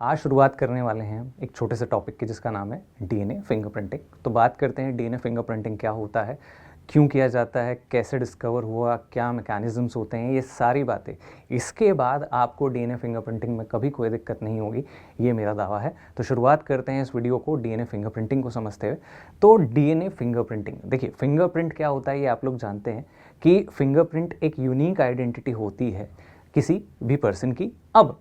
आज शुरुआत करने वाले हैं एक छोटे से टॉपिक की जिसका नाम है डीएनए फिंगरप्रिंटिंग। तो बात करते हैं डीएनए फिंगरप्रिंटिंग क्या होता है, क्यों किया जाता है, कैसे डिस्कवर हुआ, क्या मैकेनिज्म्स होते हैं, ये सारी बातें। इसके बाद आपको डीएनए फिंगरप्रिंटिंग में कभी कोई दिक्कत नहीं होगी, ये मेरा दावा है। तो शुरुआत करते हैं इस वीडियो को डीएनए फिंगरप्रिंटिंग को समझते हुए। तो डीएनए फिंगरप्रिंटिंग, देखिए फिंगरप्रिंट क्या होता है ये आप लोग जानते हैं कि फिंगरप्रिंट एक यूनिक आइडेंटिटी होती है किसी भी पर्सन की। अब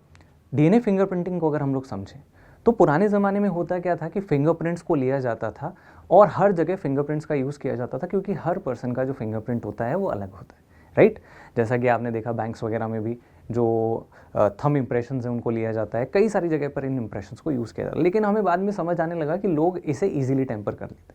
डीएनए फिंगरप्रिंटिंग को अगर हम लोग समझें तो पुराने ज़माने में होता क्या था कि फिंगरप्रिंट्स को लिया जाता था और हर जगह फिंगरप्रिंट्स का यूज़ किया जाता था, क्योंकि हर पर्सन का जो फिंगरप्रिंट होता है वो अलग होता है, राइट। जैसा कि आपने देखा बैंक्स वगैरह में भी जो थंब इंप्रेशंस हैं उनको लिया जाता है, कई सारी जगह पर इन इंप्रेशंस को यूज़ किया जाता है। लेकिन हमें बाद में समझ आने लगा कि लोग इसे ईजिली टेम्पर कर लेते हैं।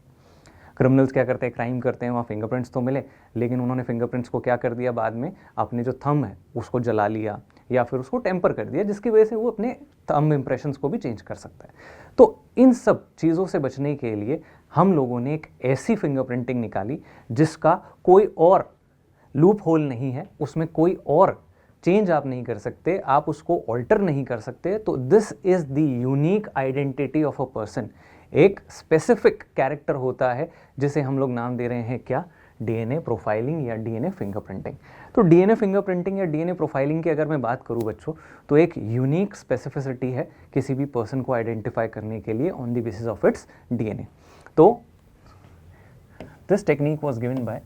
क्रिमिनल्स क्या करते हैं, क्राइम करते हैं, वहाँ फिंगरप्रिंट्स तो मिले, लेकिन उन्होंने फिंगरप्रिंट्स को क्या कर दिया, बाद में अपने जो थंब है उसको जला लिया या फिर उसको टेम्पर कर दिया, जिसकी वजह से वो अपने थंब इंप्रेशंस को भी चेंज कर सकता है। तो इन सब चीज़ों से बचने के लिए हम लोगों ने एक ऐसी फिंगरप्रिंटिंग निकाली जिसका कोई और लूप होल नहीं है, उसमें कोई और चेंज आप नहीं कर सकते, आप उसको ऑल्टर नहीं कर सकते। तो this is the unique identity of a person. एक स्पेसिफिक कैरेक्टर होता है जिसे हम लोग नाम दे रहे हैं क्या, डीएनए प्रोफाइलिंग या डीएनए फिंगरप्रिंटिंग। तो डीएनए फिंगरप्रिंटिंग या डीएनए प्रोफाइलिंग की अगर मैं बात करूं बच्चों, तो एक यूनिक स्पेसिफिसिटी है किसी भी पर्सन को आइडेंटिफाई करने के लिए on the basis of its DNA. तो this technique was given by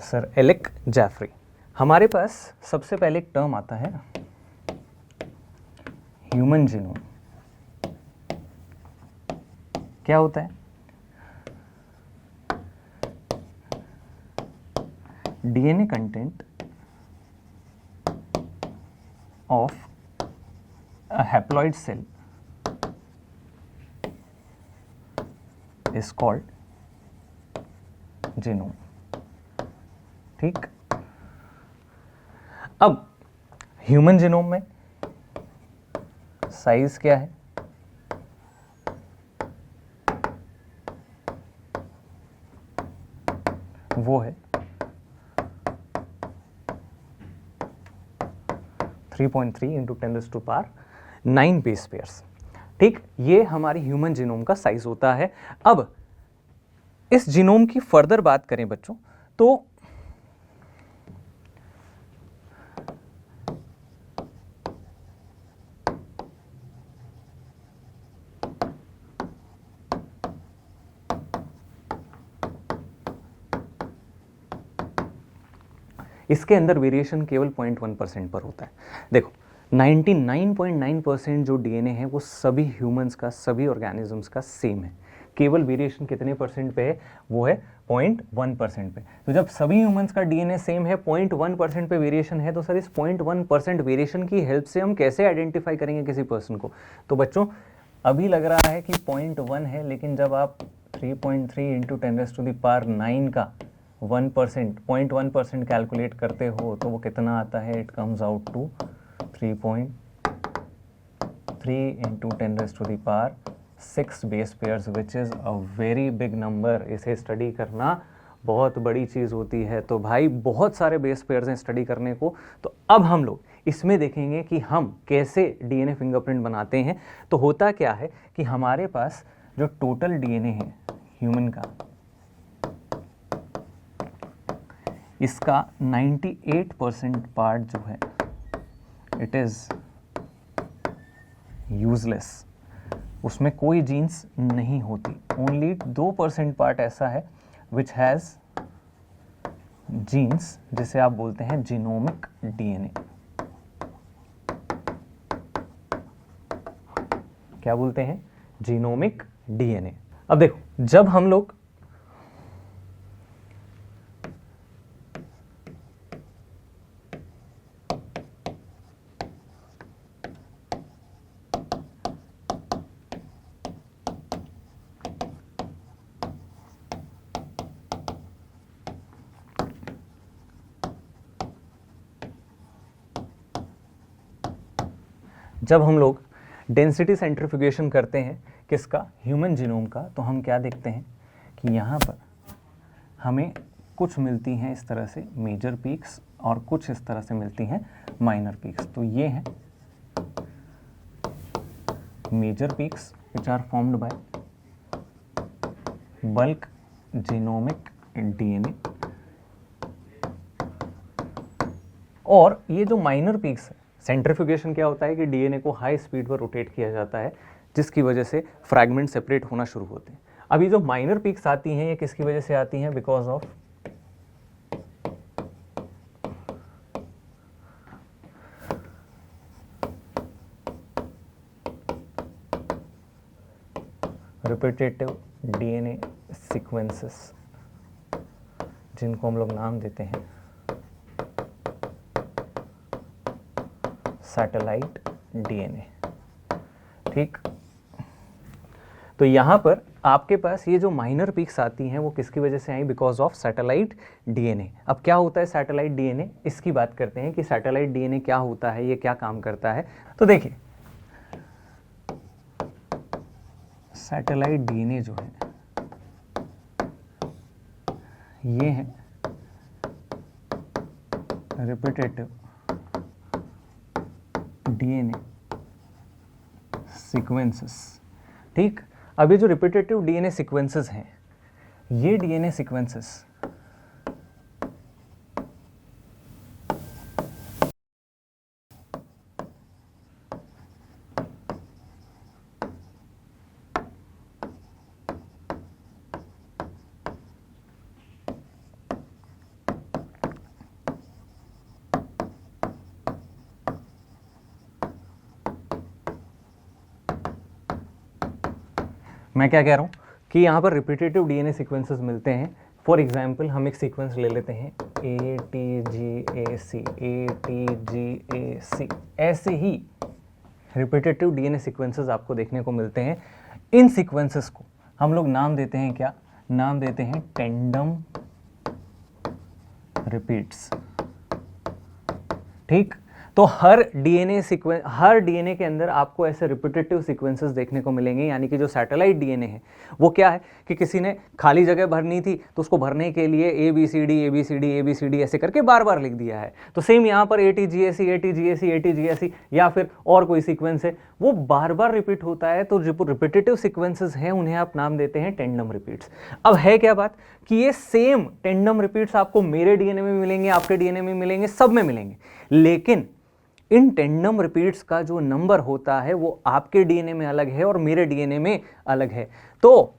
sir Alec Jeffrey. हमारे पास सबसे पहले एक टर्म आता है ह्यूमन जीनोम। क्या होता है, DNA content of a haploid cell is called genome. ठीक, अब ह्यूमन जीनोम में साइज क्या है, वो है 3.3 इंटू 10⁻⁹ बेस पेयर्स। ठीक, ये हमारी ह्यूमन जीनोम का साइज होता है। अब इस जीनोम की फर्दर बात करें बच्चों, तो इसके अंदर वेरिएशन केवल 0.1% पर होता है। देखो 99.9% जो डीएनए है वो सभी ह्यूमंस का, सभी ऑर्गेनिजम्स का सेम है। केवल वेरिएशन कितने परसेंट पे है, वो है 0.1% पे। तो जब सभी ह्यूमंस का डीएनए सेम है, 0.1% पे वेरिएशन है, तो सर इस 0.1% वेरिएशन की हेल्प से हम कैसे आइडेंटिफाई करेंगे किसी पर्सन को। तो बच्चों अभी लग रहा है कि 0.1 है, लेकिन जब आप 3.3 इंटू 10⁻⁹ का 1% 0.1% कैलकुलेट करते हो तो वो कितना आता है, it comes out to 3.3 into 10⁻⁶ base pairs, which is a very big number. इसे स्टडी करना बहुत बड़ी चीज़ होती है। तो भाई बहुत सारे बेस पेयर्स हैं स्टडी करने को। तो अब हम लोग इसमें देखेंगे कि हम कैसे डीएनए फिंगरप्रिंट बनाते हैं। तो होता क्या है कि हमारे पास जो टोटल डीएनए है ह्यूमन का, इसका 98% पार्ट जो है इट इज़ यूजलेस, उसमें कोई जीन्स नहीं होती। ओनली 2% पार्ट ऐसा है विच हैज़ जीन्स, जिसे आप बोलते हैं जीनोमिक डीएनए। क्या बोलते हैं, जीनोमिक डीएनए। अब देखो जब हम लोग डेंसिटी सेंट्रीफ्यूगेशन करते हैं किसका, ह्यूमन जीनोम का, तो हम क्या देखते हैं कि यहाँ पर हमें कुछ मिलती हैं इस तरह से मेजर पीक्स और कुछ इस तरह से मिलती हैं माइनर पीक्स। तो ये हैं major peaks which are formed by bulk genomic DNA, और ये जो माइनर पीक्स है, सेंट्रीफ्यूगेशन क्या होता है कि डीएनए को हाई स्पीड पर रोटेट किया जाता है जिसकी वजह से फ्रैगमेंट सेपरेट होना शुरू होते हैं। अब ये जो माइनर पीक्स आती हैं ये किसकी वजह से आती हैं? Because of repetitive DNA sequences, जिनको हम लोग नाम देते हैं सैटेलाइट डीएनए। ठीक, तो यहां पर आपके पास ये जो माइनर पीक्स आती हैं वो किसकी वजह से आई? Because of satellite DNA. अब क्या होता है सैटेलाइट डीएनए, इसकी बात करते हैं कि सैटेलाइट डीएनए क्या होता है, ये क्या काम करता है। तो देखिए सैटेलाइट डीएनए जो है ये है रिपीटेटिव डीएनए सीक्वेंसेस। ठीक, अब ये जो रिपीटेटिव डीएनए सीक्वेंसेस हैं, ये डीएनए सीक्वेंसेस मैं क्या कह रहा हूँ कि यहाँ पर रिपीटेटिव डीएनए सीक्वेंसेस मिलते हैं। फॉर एग्जाम्पल हम एक सीक्वेंस ले लेते हैं ATGAC, ATGAC, ऐसे ही रिपीटेटिव डीएनए सीक्वेंसेस आपको देखने को मिलते हैं। इन सीक्वेंसेस को हम लोग नाम देते हैं क्या? नाम देते हैं टेंडम रिपीट्स। ठीक, तो हर डीएनए के अंदर आपको ऐसे रिपीटेटिव सीक्वेंसेस देखने को मिलेंगे, यानी कि जो सैटेलाइट डीएनए है वो क्या है कि किसी ने खाली जगह भरनी थी तो उसको भरने के लिए ABCD ऐसे करके बार बार लिख दिया है। तो सेम यहाँ पर ATGAC या फिर और कोई सीक्वेंस है वो बार बार रिपीट होता है, तो जो रिपीटेटिव सीक्वेंसेस हैं उन्हें आप नाम देते हैं टेंडम रिपीट्स। अब है क्या बात कि ये सेम टेंडम रिपीट्स आपको मेरे डीएनए में मिलेंगे, आपके डीएनए में मिलेंगे, सब में मिलेंगे, लेकिन इन टेंडम रिपीट्स का जो नंबर होता है वो आपके डीएनए में अलग है और मेरे डीएनए में अलग है। तो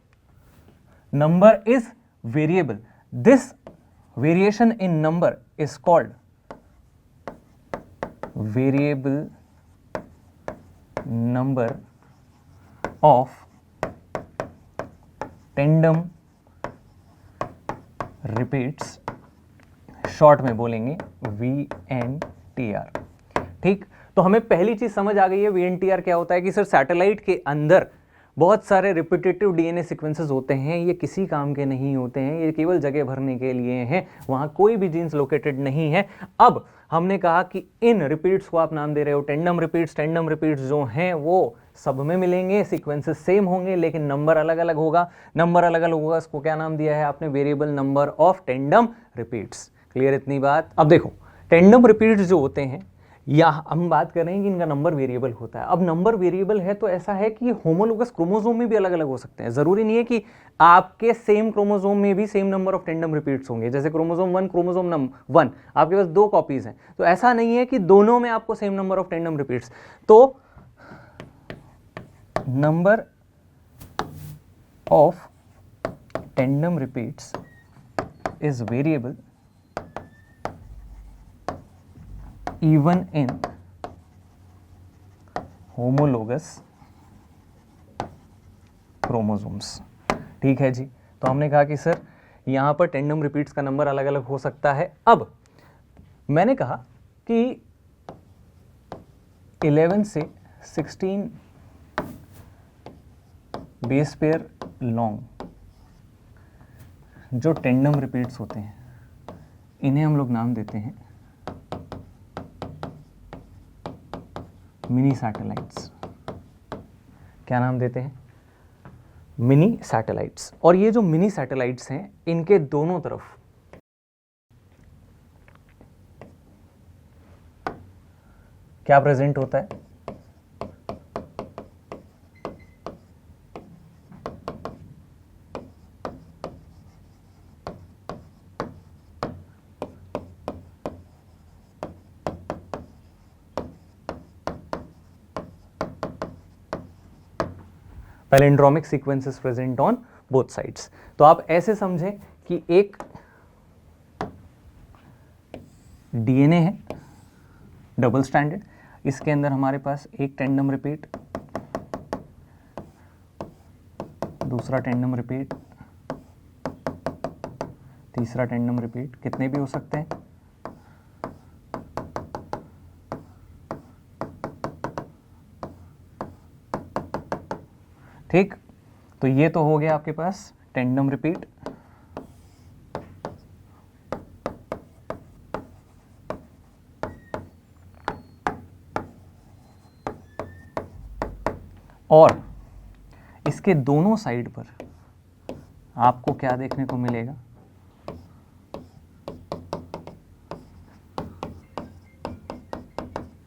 number is variable. This variation in number is called variable number of tandem repeats, short में बोलेंगे VNTR। ठीक, तो हमें पहली चीज समझ आ गई है VNTR क्या होता है कि सर सैटेलाइट के अंदर बहुत सारे रिपीटेटिव डीएनए सीक्वेंसेस होते हैं, ये किसी काम के नहीं होते हैं, ये केवल जगह भरने के लिए हैं, वहां कोई भी जीन्स लोकेटेड नहीं है। अब हमने कहा कि इन रिपीट्स को आप नाम दे रहे हो टेंडम रिपीट्स। टेंडम रिपीट्स जो हैं वो सब में मिलेंगे, सीक्वेंसेस सेम होंगे, लेकिन नंबर अलग अलग होगा। नंबर अलग अलग होगा, इसको क्या नाम दिया है आपने? Variable number of tandem repeats. Clear इतनी बात? अब देखो टेंडम रिपीट्स जो होते हैं, या हम बात कर रहे हैं कि इनका नंबर वेरिएबल होता है। अब नंबर वेरिएबल है तो ऐसा है कि ये होमोलोगस क्रोमोसोम में भी अलग अलग हो सकते हैं। जरूरी नहीं है कि आपके सेम क्रोमोसोम में भी same number of tandem repeats होंगे। जैसे क्रोमोसोम 1 क्रोमोसोम 1 आपके पास 2 कॉपीज हैं, तो ऐसा नहीं है कि दोनों में आपको same number of tandem repeats. तो number of tandem repeats is variable even in homologous chromosomes। ठीक है जी, तो हमने कहा कि सर यहां पर टेंडम रिपीट्स का नंबर अलग अलग हो सकता है। अब मैंने कहा कि 11 से 16 बेस पेयर लॉन्ग जो टेंडम रिपीट्स होते हैं इन्हें हम लोग नाम देते हैं मिनी सैटेलाइट्स। क्या नाम देते हैं? Mini satellites. और ये जो मिनी सैटेलाइट्स हैं इनके दोनों तरफ क्या प्रेजेंट होता है? Palindromic sequences present on both sides. तो आप ऐसे समझें कि एक डीएनए है डबल स्ट्रैंडेड, इसके अंदर हमारे पास एक टेंडम रिपीट, दूसरा टेंडम रिपीट, तीसरा टेंडम रिपीट, कितने भी हो सकते हैं। ठीक, तो ये तो हो गया आपके पास टेंडम रिपीट। और इसके दोनों साइड पर आपको क्या देखने को मिलेगा?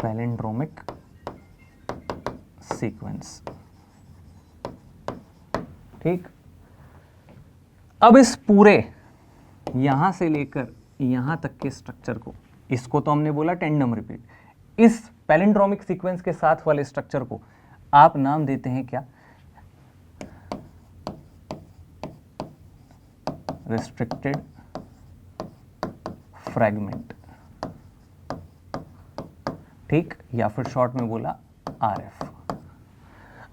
Palindromic sequence. ठीक, अब इस पूरे यहां से लेकर यहां तक के स्ट्रक्चर को, इसको तो हमने बोला टेंडम रिपीट, इस पैलिंड्रोमिक सीक्वेंस के साथ वाले स्ट्रक्चर को आप नाम देते हैं क्या? Restricted fragment. ठीक, या फिर शॉर्ट में बोला आरएफ।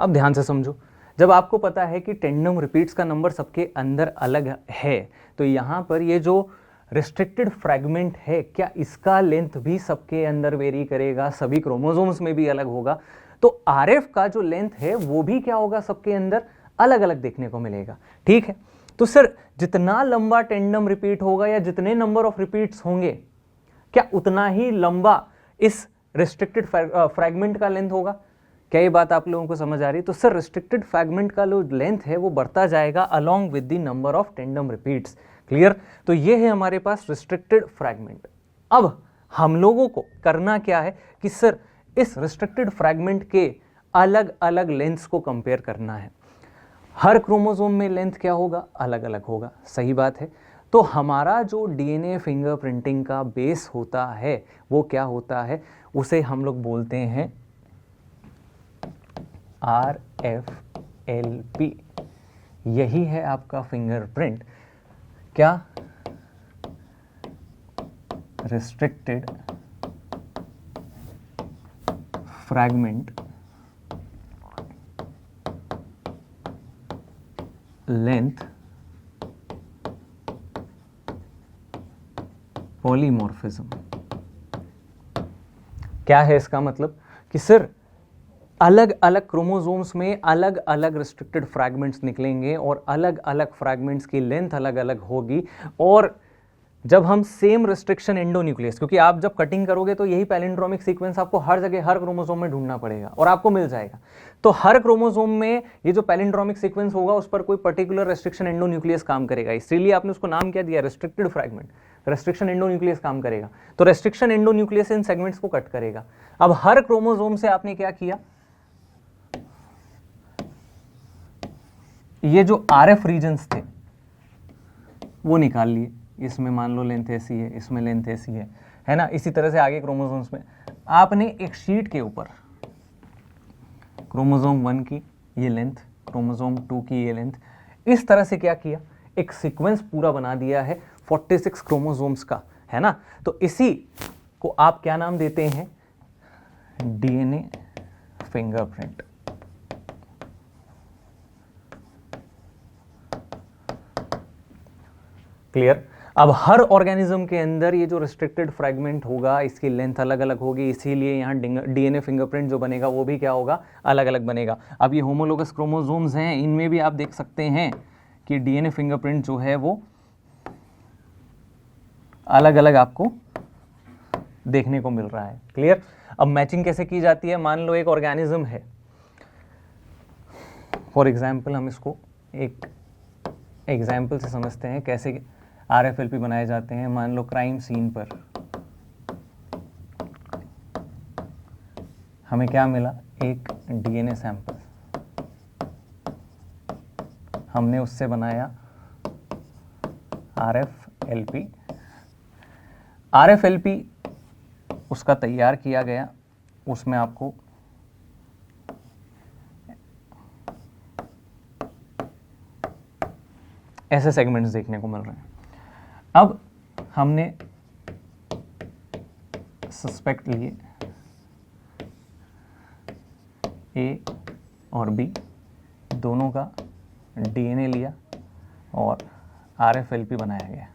अब ध्यान से समझो, जब आपको पता है कि टेंडम रिपीट्स का नंबर सबके अंदर अलग है, तो यहां पर ये जो रिस्ट्रिक्टेड फ्रैगमेंट है, क्या इसका लेंथ भी सबके अंदर वेरी करेगा, सभी क्रोमोसोम्स में भी अलग होगा? तो आरएफ का जो लेंथ है वो भी क्या होगा, सबके अंदर अलग अलग देखने को मिलेगा। ठीक है, तो सर जितना लंबा टेंडम रिपीट होगा या जितने नंबर ऑफ रिपीट्स होंगे, क्या उतना ही लंबा इस रिस्ट्रिक्टेड फ्रैगमेंट का लेंथ होगा? क्या ये बात आप लोगों को समझ आ रही है? तो सर रिस्ट्रिक्टेड फ्रैगमेंट का जो लेंथ है वो बढ़ता जाएगा along with the number of tandem repeats. Clear? तो ये है हमारे पास रिस्ट्रिक्टेड फ्रैगमेंट। अब हम लोगों को करना क्या है कि सर इस रिस्ट्रिक्टेड फ्रैगमेंट के अलग अलग लेंथ्स को कंपेयर करना है। हर क्रोमोसोम में लेंथ क्या होगा? अलग अलग होगा। सही बात है। तो हमारा जो डीएनए फिंगरप्रिंटिंग का बेस होता है वो क्या होता है? उसे हम लोग बोलते हैं RFLP। यही है आपका फिंगरप्रिंट। क्या? Restricted fragment length polymorphism. क्या है इसका मतलब? कि सर अलग अलग क्रोमोसोम्स में अलग अलग रिस्ट्रिक्टेड फ्रैगमेंट्स निकलेंगे और अलग अलग फ्रैगमेंट्स की लेंथ अलग अलग होगी। और जब हम सेम रिस्ट्रिक्शन एंडोन्यूक्लियस, क्योंकि आप जब कटिंग करोगे तो यही पैलिंड्रोमिक सीक्वेंस आपको हर जगह हर क्रोमोसोम में ढूंढना पड़ेगा और आपको मिल जाएगा। तो हर क्रोमोसोम में ये जो पैलिंड्रोमिक सीक्वेंस होगा उस पर कोई पर्टिकुलर रिस्ट्रिक्शन एंडोन्यूक्लियस काम करेगा, इसीलिए आपने उसको नाम क्या दिया? Restricted fragment. रेस्ट्रिक्शन एंडोन्यूक्लियस काम करेगा, तो रेस्ट्रिक्शन एंडोन्यूक्लियस इन सेगमेंट्स को कट करेगा। अब हर क्रोमोसोम से आपने क्या किया? ये जो आरएफ रीजन्स थे वो निकाल लिए। इसमें मान लो लेंथ ऐसी है, इसमें लेंथ ऐसी है ना। इसी तरह से आगे क्रोमोसोम्स में आपने एक शीट के ऊपर क्रोमोसोम 1 की ये लेंथ, क्रोमोसोम 2 की ये लेंथ, इस तरह से क्या किया? एक सीक्वेंस पूरा बना दिया है 46 क्रोमोसोम्स का, है ना। तो इसी को आप क्या नाम देते हैं? DNA fingerprint. क्लियर? अब हर ऑर्गेनिज्म के अंदर ये जो रिस्ट्रिक्टेड फ्रैगमेंट होगा इसकी लेंथ अलग अलग होगी, इसीलिए यहाँ डीएनए फिंगरप्रिंट जो बनेगा वो भी क्या होगा? अलग अलग बनेगा। अब ये होमोलोगस क्रोमोसोम्स हैं, इनमें भी आप देख सकते हैं कि डीएनए फिंगरप्रिंट जो है वो अलग अलग आपको देखने को मिल रहा है। क्लियर? अब मैचिंग कैसे की जाती है? मान लो एक ऑर्गेनिज्म है, फॉर एग्जाम्पल हम इसको एक एग्जाम्पल से समझते हैं कैसे RFLP बनाए जाते हैं। मान लो क्राइम सीन पर हमें क्या मिला, एक DNA सैंपल, हमने उससे बनाया RFLP। RFLP उसका तैयार किया गया, उसमें आपको ऐसे सेगमेंट्स देखने को मिल रहे हैं। अब हमने सस्पेक्ट लिए A और B, दोनों का DNA लिया और RFLP बनाया गया।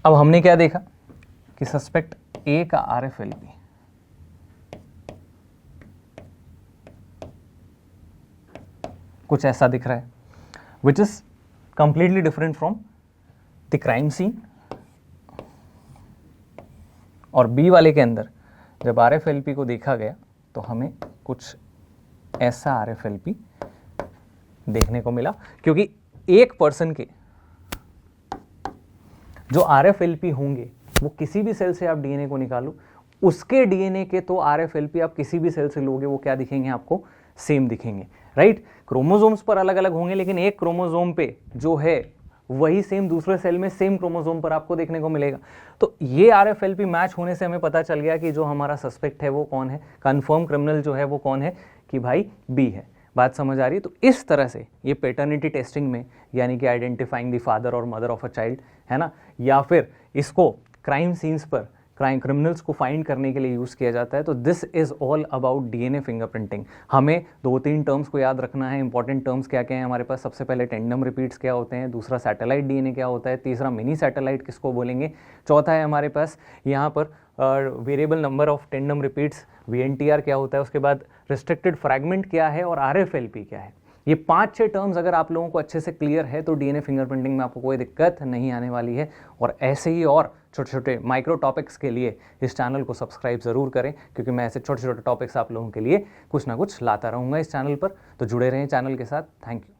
अब हमने क्या देखा कि सस्पेक्ट A का RFLP कुछ ऐसा दिख रहा है, which is completely different from the crime scene. और B वाले के अंदर जब RFLP को देखा गया तो हमें कुछ ऐसा RFLP देखने को मिला, क्योंकि एक पर्सन के जो RFLP होंगे वो किसी भी सेल से आप DNA को निकालो, उसके DNA के तो RFLP आप किसी भी सेल से लोगे वो क्या दिखेंगे, आपको सेम दिखेंगे, राइट। क्रोमोसोम्स पर अलग अलग होंगे, लेकिन एक क्रोमोसोम पे जो है वही सेम दूसरे सेल में सेम क्रोमोसोम पर आपको देखने को मिलेगा। तो ये RFLP मैच होने से हमें पता चल गया कि जो हमारा सस्पेक्ट है वो कौन है, कंफर्म क्रिमिनल जो है वो कौन है, कि भाई B है। बात समझ आ रही है। तो इस तरह से ये पैटर्निटी टेस्टिंग में, यानी कि आइडेंटिफाइंग द फादर और मदर ऑफ अ चाइल्ड, है ना, या फिर इसको क्राइम सीन्स पर क्रिमिनल्स को फाइंड करने के लिए यूज़ किया जाता है। तो this is all about DNA fingerprinting. हमें 2-3 टर्म्स को याद रखना है। इंपॉर्टेंट टर्म्स क्या क्या हैं हमारे पास, सबसे पहले टेंडम रिपीट्स क्या होते हैं, दूसरा सैटेलाइट DNA क्या होता है, तीसरा मिनी सैटेलाइट किसको बोलेंगे, चौथा है हमारे पास यहाँ पर variable number of tandem repeats VNTR क्या होता है, उसके बाद रिस्ट्रिक्टेड फ्रैगमेंट क्या है और RFLP क्या है। ये 5-6 टर्म्स अगर आप लोगों को अच्छे से क्लियर है तो DNA फिंगरप्रिंटिंग में आपको कोई दिक्कत नहीं आने वाली है। और ऐसे ही और छोटे छोटे माइक्रो टॉपिक्स के लिए इस चैनल को सब्सक्राइब ज़रूर करें, क्योंकि मैं ऐसे छोटे छोटे टॉपिक्स आप लोगों के लिए कुछ ना कुछ लाता रहूँगा इस चैनल पर। तो जुड़े रहें चैनल के साथ। Thank you.